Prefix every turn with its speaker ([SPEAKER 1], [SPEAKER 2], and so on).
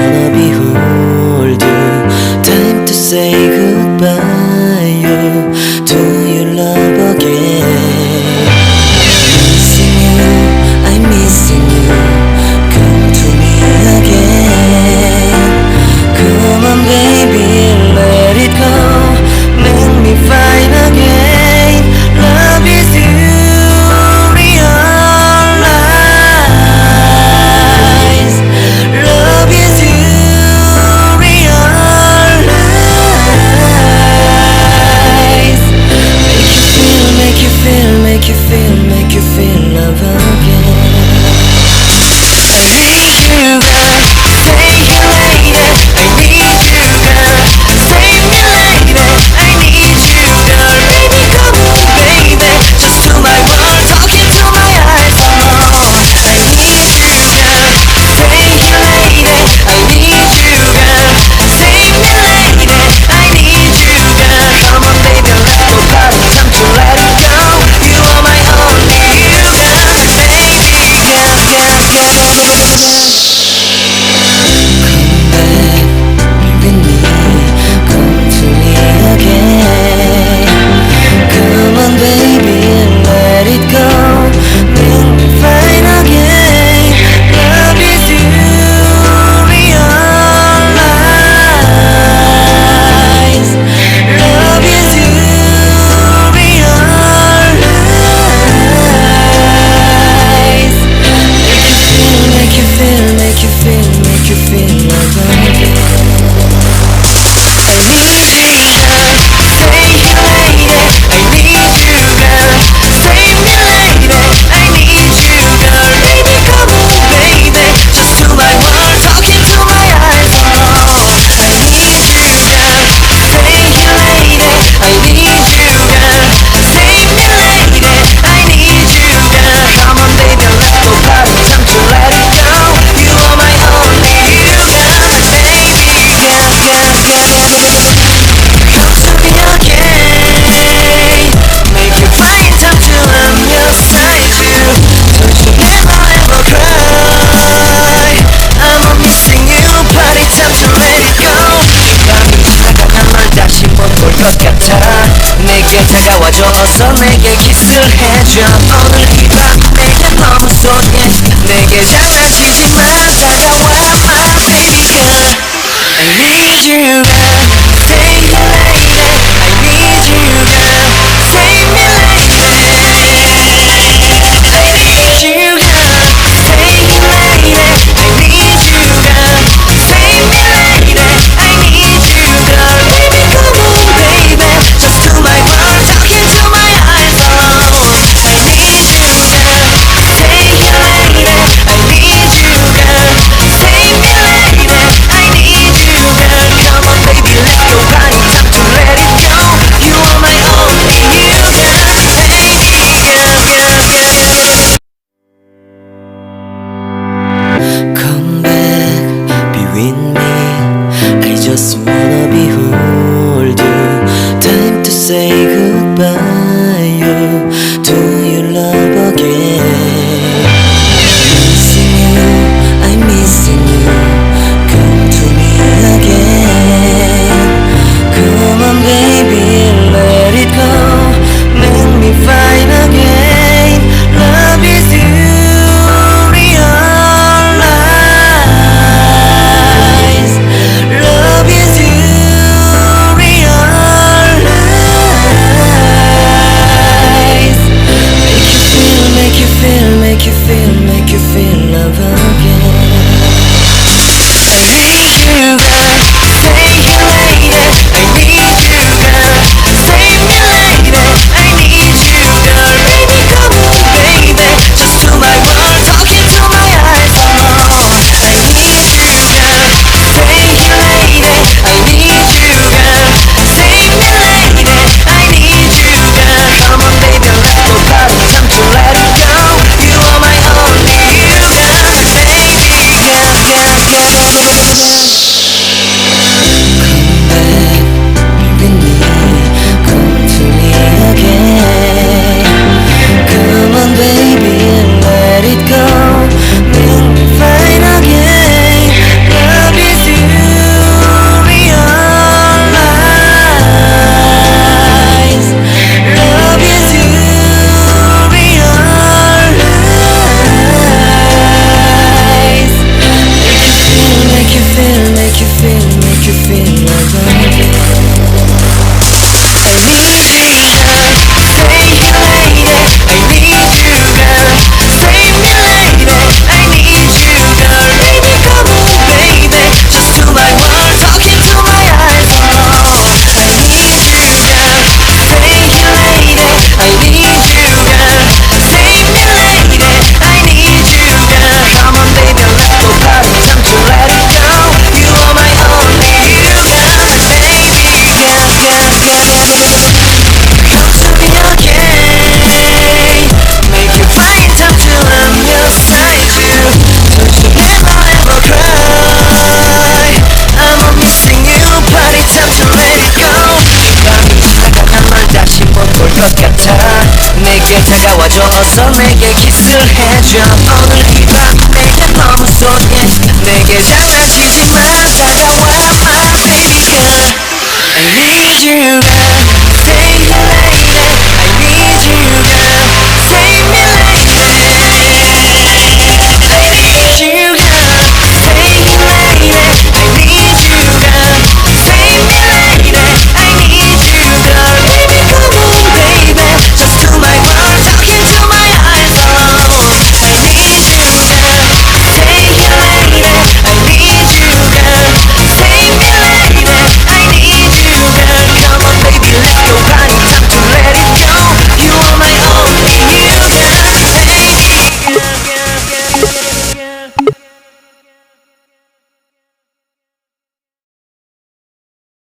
[SPEAKER 1] wanna behold you. Time to say goodbye. Do you love again? Missing you, I'm missing you. Come to me again. Come on baby, let it go. Make me fine again. Love is you. Make you feel love again. I need you, girl. Stay here, lady. I need you, girl. Save me, lady. I need you, girl. Baby, come on, baby. Just to my world, talking to my eyes. Oh, I need you, girl. Stay here, lady. I need you, girl. Save me, lady. I need you, girl. Come on, baby, let's go party. Time to let it go. You are my only. 내게 다가와줘서 내게 키스를 해줘. 오늘 이 밤 내게 너무 소중해. 내게 장난치지 마. 다가와 my baby girl. I need you girl. Stay here lady. I need you girl. Save me lady. I need you girl. Stay here lady. I need you girl. Save me lady. I need you girl. Baby come on baby. Just to my world, talking to my eyes. Oh, I need you 것 같아 내게 다가와줘서 내게 키스를 해줘 오늘 이 밤 내게 너무 소중해 내게 장난치지